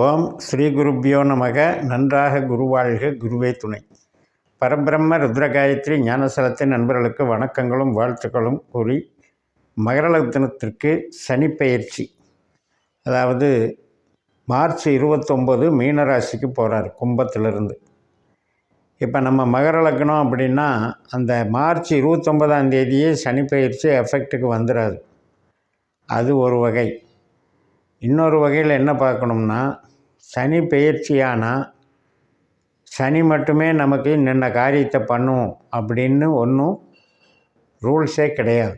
ஓம் ஸ்ரீ குருப்பியோ நமக. நன்றாக குருவாழ்க, குருவே துணை. பரபிரம்ம ருத்ரகாயத்ரி ஞானசலத்தின் நண்பர்களுக்கு வணக்கங்களும் வாழ்த்துக்களும் கூறி, மகர லக்னத்திற்கு சனிப்பெயர்ச்சி, அதாவது மார்ச் 29 மீனராசிக்கு போகிறார் கும்பத்திலிருந்து. இப்போ நம்ம மகர லக்னம் அப்படின்னா அந்த மார்ச் 29ஆம் தேதியே சனிப்பெயர்ச்சி எஃபெக்ட்டுக்கு வந்துடாது. அது ஒரு வகை. இன்னொரு வகையில் என்ன பார்க்கணும்னா, சனி பெயர்ச்சியானால் சனி மட்டுமே நமக்கு நின்ன காரியத்தை பண்ணும் அப்படின்னு ஒன்றும் ரூல்ஸே கிடையாது.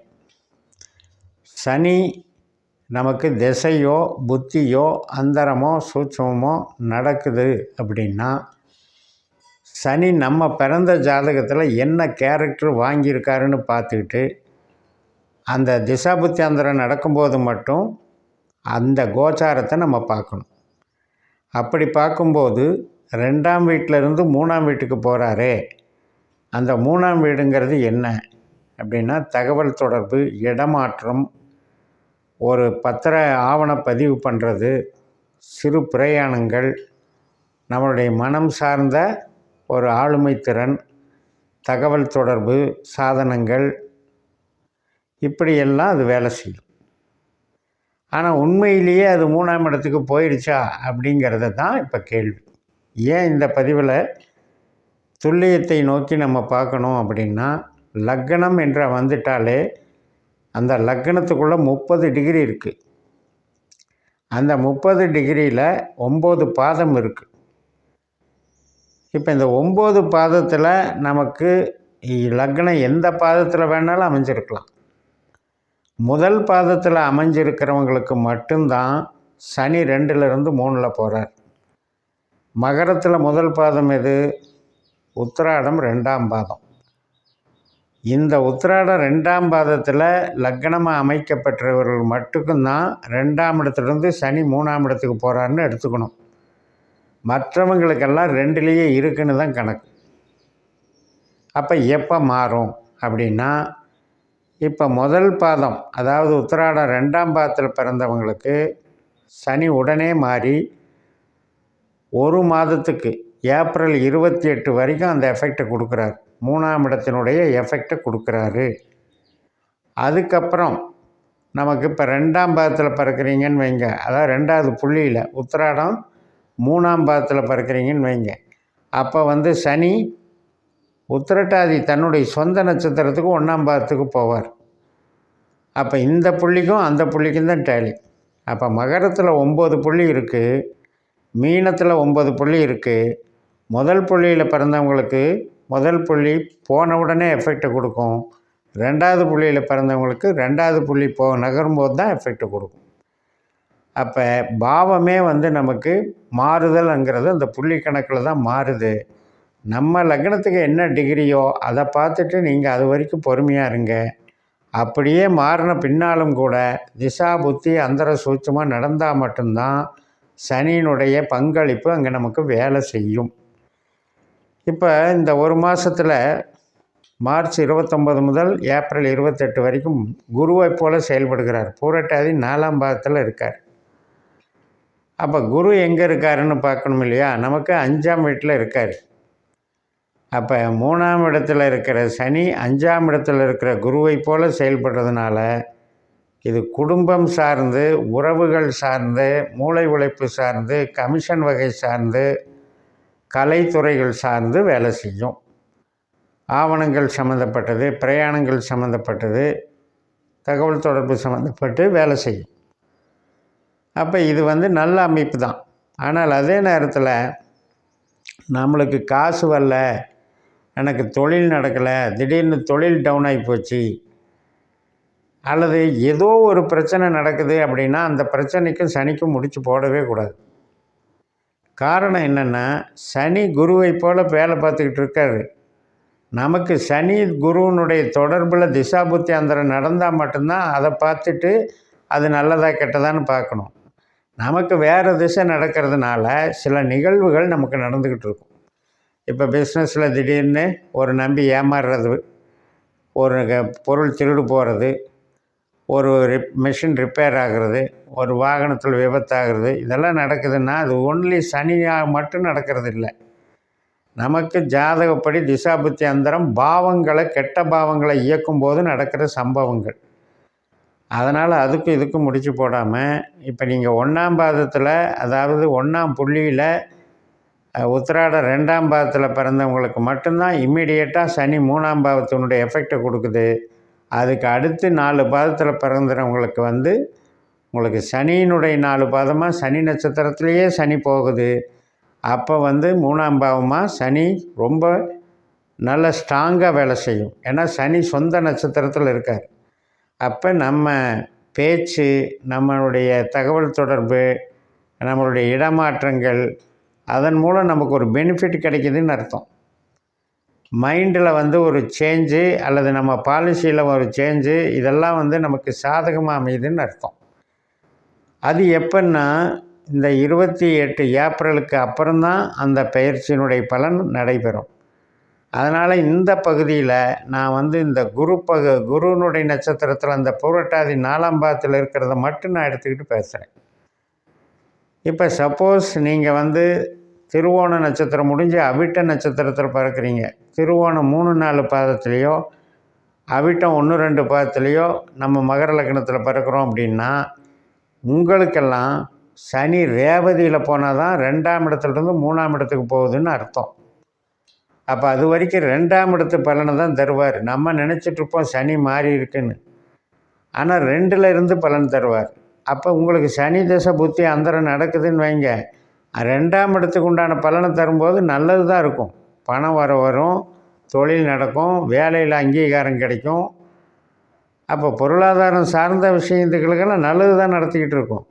சனி நமக்கு திசையோ புத்தியோ அந்தரமோ சூட்சமோ நடக்குது அப்படின்னா, சனி நம்ம பிறந்த ஜாதகத்தில் என்ன கேரக்டர் வாங்கியிருக்காருன்னு பார்த்துக்கிட்டு, அந்த திசா புத்தி அந்தரம் நடக்கும்போது மட்டும் அந்த கோச்சாரத்தை நம்ம பார்க்கணும். அப்படி பார்க்கும்போது 2ஆம் வீட்டிலேருந்து 3ஆம் வீட்டுக்கு போகிறாரே, அந்த 3ஆம் வீடுங்கிறது என்ன அப்படின்னா, தகவல் தொடர்பு, இடமாற்றம், ஒரு பத்திர ஆவணப்பதிவு பண்ணுறது, சிறு பிரயாணங்கள், நம்மளுடைய மனம் சார்ந்த ஒரு ஆளுமை திறன், தகவல் தொடர்பு சாதனங்கள், இப்படியெல்லாம் அது வேலை செய்யும். ஆனால் உண்மையிலேயே அது 3ஆம் இடத்துக்கு போயிடுச்சா அப்படிங்கிறத தான் இப்போ கேள்வி. ஏன் இந்த பதிவில் துல்லியத்தை நோக்கி நம்ம பார்க்கணும் அப்படின்னா, லக்னம் என்ற வந்துட்டாலே அந்த லக்னத்துக்குள்ளே 30 டிகிரி இருக்குது. அந்த 30 டிகிரியில் 9 பாதம் இருக்குது. இப்போ இந்த 9 பாதத்தில் நமக்கு லக்னம் எந்த பாதத்தில் வேணாலும் அமைஞ்சிருக்கலாம். முதல் பாதத்தில் அமைஞ்சிருக்கிறவங்களுக்கு மட்டும்தான் சனி 2லேருந்து 3ல் போகிறார். மகரத்தில் முதல் பாதம் எது? உத்திராடம் 2ஆம் பாதம். இந்த உத்திராடம் 2ஆம் பாதத்தில் லக்னமாக அமைக்கப்பட்டவர்கள் மட்டும்தான் 2ஆம் இடத்துலேருந்து சனி 3ஆம் இடத்துக்கு போகிறாருன்னு எடுத்துக்கணும். மற்றவங்களுக்கெல்லாம் 2லேயே இருக்குன்னு தான் கணக்கு. அப்போ எப்போ மாறும் அப்படின்னா, இப்போ முதல் பாதம், அதாவது உத்திராடம் 2ஆம் பாதத்தில் பிறந்தவங்களுக்கு சனி உடனே மாறி 1 மாதத்துக்கு ஏப்ரல் 28 வரைக்கும் அந்த எஃபெக்டை கொடுக்குறாரு. 3ஆம் இடத்தினுடைய எஃபெக்டை கொடுக்குறாரு. அதுக்கப்புறம் நமக்கு இப்போ 2ஆம் பாதத்தில் பிறக்கிறீங்கன்னு வைங்க, அதாவது 2வது புள்ளியில் உத்திராடம் 3ஆம் பாதத்தில் பிறக்கிறீங்கன்னு வைங்க, அப்போ சனி உத்திரட்டாதி தன்னுடைய சொந்த நட்சத்திரத்துக்கு 1ஆம் பாதத்துக்கு போவார். அப்போ இந்த புள்ளிக்கும் அந்த புள்ளிக்கும் தான் டேலி. அப்போ மகரத்தில் 9 புள்ளி இருக்குது, மீனத்தில் 9 புள்ளி இருக்குது. முதல் புள்ளியில் பிறந்தவங்களுக்கு முதல் புள்ளி போன உடனே எஃபெக்டை கொடுக்கும். 2வது புள்ளியில் பிறந்தவங்களுக்கு 2வது புள்ளி நகரும்போது தான் எஃபெக்டை கொடுக்கும். அப்போ பாவமே நமக்கு மாறுதல்ங்கிறது அந்த புள்ளி கணக்கில் தான் மாறுது. நம்ம லக்னத்துக்கு என்ன டிகிரியோ அதை பார்த்துட்டு நீங்கள் அது வரைக்கும் பொறுமையாக இருங்க. அப்படியே மாறின பின்னாலும் கூட திசா புத்தி அந்தர சூட்சமாக நடந்தால் மட்டும்தான் சனியினுடைய பங்களிப்பு அங்கே நமக்கு வேலை செய்யும். இப்போ இந்த ஒரு மாதத்தில் மார்ச் 29 முதல் ஏப்ரல் 28 வரைக்கும் குருவை போல் செயல்படுகிறார். பூரட்டாதி 4ஆம் பாதத்தில் இருக்கார். அப்போ குரு எங்கே இருக்காருன்னு பார்க்கணும் இல்லையா? நமக்கு 5ஆம் வீட்டில் இருக்கார். அப்போ 3ஆம் இடத்துல இருக்கிற சனி 5ஆம் இடத்துல இருக்கிற குருவை போல் செயல்படுறதுனால இது குடும்பம் சார்ந்து, உறவுகள் சார்ந்து, மூளை உழைப்பு சார்ந்து, கமிஷன் வகை சார்ந்து, கலைத்துறைகள் சார்ந்து வேலை செய்யும். ஆவணங்கள் சம்மந்தப்பட்டது, பிரயாணங்கள் சம்மந்தப்பட்டது, தகவல் தொடர்பு சம்மந்தப்பட்டு வேலை செய்யும். அப்போ இது நல்ல அமைப்பு தான். ஆனால் அதே நேரத்தில் நம்மளுக்கு காசு வரல, எனக்கு தொழில் நடக்கலை, திடீர்னு தொழில் டவுன் ஆகி போச்சு, அல்லது ஏதோ ஒரு பிரச்சனை நடக்குது அப்படின்னா அந்த பிரச்சனைக்கும் சனிக்கும் முடிச்சு போடவே கூடாது. காரணம் என்னென்னா, சனி குருவை போல் வேலை பார்த்துக்கிட்டு இருக்காரு. நமக்கு சனி குருவனுடைய தொடர்பில் திசா புத்தி அந்தரம் நடந்தால் மட்டும்தான் அதை பார்த்துட்டு அது நல்லதா கெட்டதான்னு பார்க்கணும். நமக்கு வேறு திசை நடக்கிறதுனால சில நிகழ்வுகள் நமக்கு நடந்துக்கிட்டு இருக்கும். இப்போ பிஸ்னஸில் திடீர்னு ஒரு நம்பி ஏமாறுறது, ஒரு பொருள் திருடு போகிறது, ஒரு மெஷின் ரிப்பேர் ஆகிறது, ஒரு வாகனத்தில் விபத்தாகிறது, இதெல்லாம் நடக்குதுன்னா அது ஒன்லி சனியாக மட்டும் நடக்கிறது இல்லை. நமக்கு ஜாதகப்படி திசாபுத்தி அந்தரம் பாவங்களை, கெட்ட பாவங்களை இயக்கும் போது நடக்கிற சம்பவங்கள். அதனால் அதுக்கும் இதுக்கும் முடிச்சு போடாமல், இப்போ நீங்கள் 1ஆம் பாதத்தில், அதாவது 1ஆம் புள்ளியில் உத்திராட 2ஆம் பாதத்தில் பிறந்தவங்களுக்கு மட்டும்தான் இம்மிடியேட்டாக சனி 3ஆம் பாவத்தினுடைய எஃபெக்டை கொடுக்குது. அதுக்கு அடுத்து 4 பாதத்தில் பிறந்தவங்களுக்கு உங்களுக்கு சனியினுடைய 4 பாதமாக சனி நட்சத்திரத்திலேயே சனி போகுது. அப்போ 3ஆம் பாவமாக சனி ரொம்ப நல்ல ஸ்ட்ராங்காக வேலை செய்யும். ஏன்னா சனி சொந்த நட்சத்திரத்தில் இருக்கார். அப்போ நம்ம பேச்சு, நம்மளுடைய தகவல் தொடர்பு, நம்மளுடைய இடமாற்றங்கள், அதன் மூலம் நமக்கு ஒரு பெனிஃபிட் கிடைக்குதுன்னு அர்த்தம். மைண்டில் ஒரு சேஞ்சு அல்லது நம்ம பாலிசியில் ஒரு சேஞ்சு, இதெல்லாம் நமக்கு சாதகமாக அமையுதுன்னு அர்த்தம். அது எப்போன்னா, இந்த 28 ஏப்ரலுக்கு அப்புறம்தான் அந்த பயிற்சியினுடைய பலன் நடைபெறும். அதனால் இந்த பகுதியில் நான் இந்த குருனுடைய நட்சத்திரத்தில் அந்த பூரட்டாதி 4ஆம் பாதத்தில் இருக்கிறத மட்டும் நான் எடுத்துக்கிட்டு பேசுகிறேன். இப்போ சப்போஸ் நீங்கள் திருவோண நட்சத்திரம் முடிஞ்சு அவிட்ட நட்சத்திரத்தில் பிறக்கிறீங்க. திருவோணம் 3, 4 பாதத்துலேயோ, அவிட்டம் 1, 2 பாதத்துலேயோ நம்ம மகர லக்னத்தில் பிறக்கிறோம் அப்படின்னா, உங்களுக்கெல்லாம் சனி ரேவதியில் போனால் தான் 2ஆம் இடத்துலேருந்து 3ஆம் இடத்துக்கு போகுதுன்னு அர்த்தம். அப்போ அது வரைக்கும் 2ஆம் இடத்து பலனை தான் தருவார். நம்ம நினச்சிட்ருப்போம் சனி மாறி இருக்குன்னு, ஆனால் 2ல் இருந்து பலன் தருவார். அப்போ உங்களுக்கு சனி தசை புத்தி அந்தரம் நடக்குதுன்னு வைங்க, 2ஆம் இடத்துக்கு உண்டான பலனை தரும்போது நல்லது தான் இருக்கும். பணம் வரும், தொழில் நடக்கும், வேலையில் அங்கீகாரம் கிடைக்கும். அப்போ பொருளாதாரம் சார்ந்த விஷயத்துக்களுக்கெல்லாம் நல்லது தான் நடத்திக்கிட்டு இருக்கும்.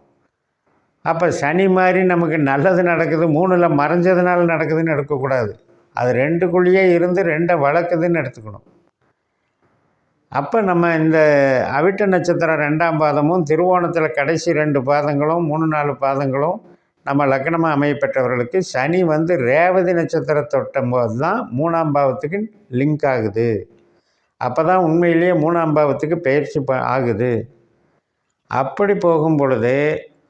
அப்போ சனி மாதிரி நமக்கு நல்லது நடக்குது, 3ல் மறைஞ்சதுனால நடக்குதுன்னு எடுக்கக்கூடாது. அது 2க்குள்ளேயே இருந்து 2 வளர்க்குதுன்னு எடுத்துக்கணும். அப்போ நம்ம இந்த அவிட்ட நட்சத்திரம் 2ஆம் பாதமும் திருவோணத்தில் கடைசி 2 பாதங்களும் 3, 4 பாதங்களும் நம்ம லக்னமாக அமையப்பட்டவர்களுக்கு சனி ரேவதி நட்சத்திரம் தொட்டும் போது தான் 3ஆம் பாவத்துக்கு லிங்க் ஆகுது. அப்போ தான் உண்மையிலேயே 3ஆம் பாவத்துக்கு பயிற்சி ஆகுது. அப்படி போகும் பொழுது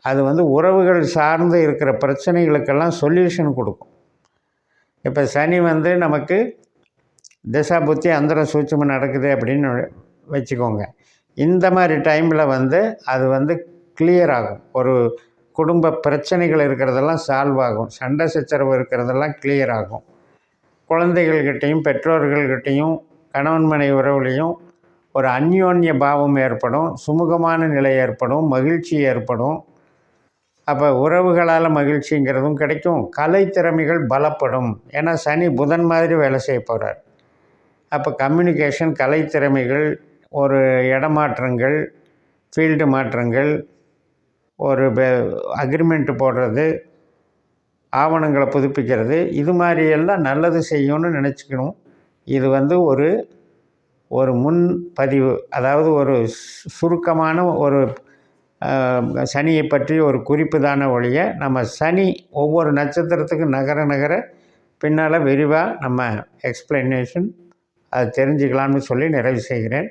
அது உறவுகள் சார்ந்து இருக்கிற பிரச்சனைகளுக்கெல்லாம் சொல்யூஷன் கொடுக்கும். இப்போ சனி நமக்கு திசா புத்தி அந்தரம் சூட்சுமம் நடக்குது அப்படின்னு வச்சுக்கோங்க. இந்த மாதிரி டைமில் அது கிளியர் ஆகும். ஒரு குடும்ப பிரச்சனைகள் இருக்கிறதெல்லாம் சால்வ் ஆகும். சண்டை சச்சரவு இருக்கிறதெல்லாம் கிளியர் ஆகும். குழந்தைகள்கிட்டையும் பெற்றோர்கள்கிட்டையும் கணவன் மனைவி உறவுலையும் ஒரு அந்யோன்ய பாவம் ஏற்படும், சுமூகமான நிலை ஏற்படும், மகிழ்ச்சி ஏற்படும். அப்போ உறவுகளால் மகிழ்ச்சிங்கிறதும் கிடைக்கும். கலை திறமைகள் பலப்படும். ஏன்னா சனி புதன் மாதிரி வேலை செய்ய போகிறார். அப்போ கம்யூனிகேஷன், கலை திறமைகள், ஒரு இடமாற்றங்கள், ஃபீல்டு மாற்றங்கள், ஒரு அக்ரிமெண்ட்டு போடுறது, ஆவணங்களை புதுப்பிக்கிறது, இது மாதிரியெல்லாம் நல்லது செய்யணும்னு நினச்சிக்கணும். இது ஒரு முன்பதிவு, அதாவது ஒரு சுருக்கமான ஒரு சனியை பற்றி ஒரு குறிப்பு தானே ஒழிய, நம்ம சனி ஒவ்வொரு நட்சத்திரத்துக்கு நகர பின்னால் விரிவாக நம்ம எக்ஸ்ப்ளனேஷன் அது தெரிஞ்சுக்கலாம்னு சொல்லி நிறைவு செய்கிறேன்.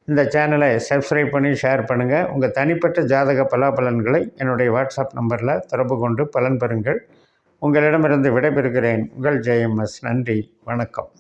இந்த சேனலை சப்ஸ்கிரைப் பண்ணி ஷேர் பண்ணுங்கள். உங்கள் தனிப்பட்ட ஜாதக பலாபலன்களை என்னுடைய வாட்ஸ்அப் நம்பரில் தொடர்பு கொண்டு பலன் பெறுங்கள். உங்களிடமிருந்து விடைபெறுகிறேன். உங்கள் JMS. நன்றி, வணக்கம்.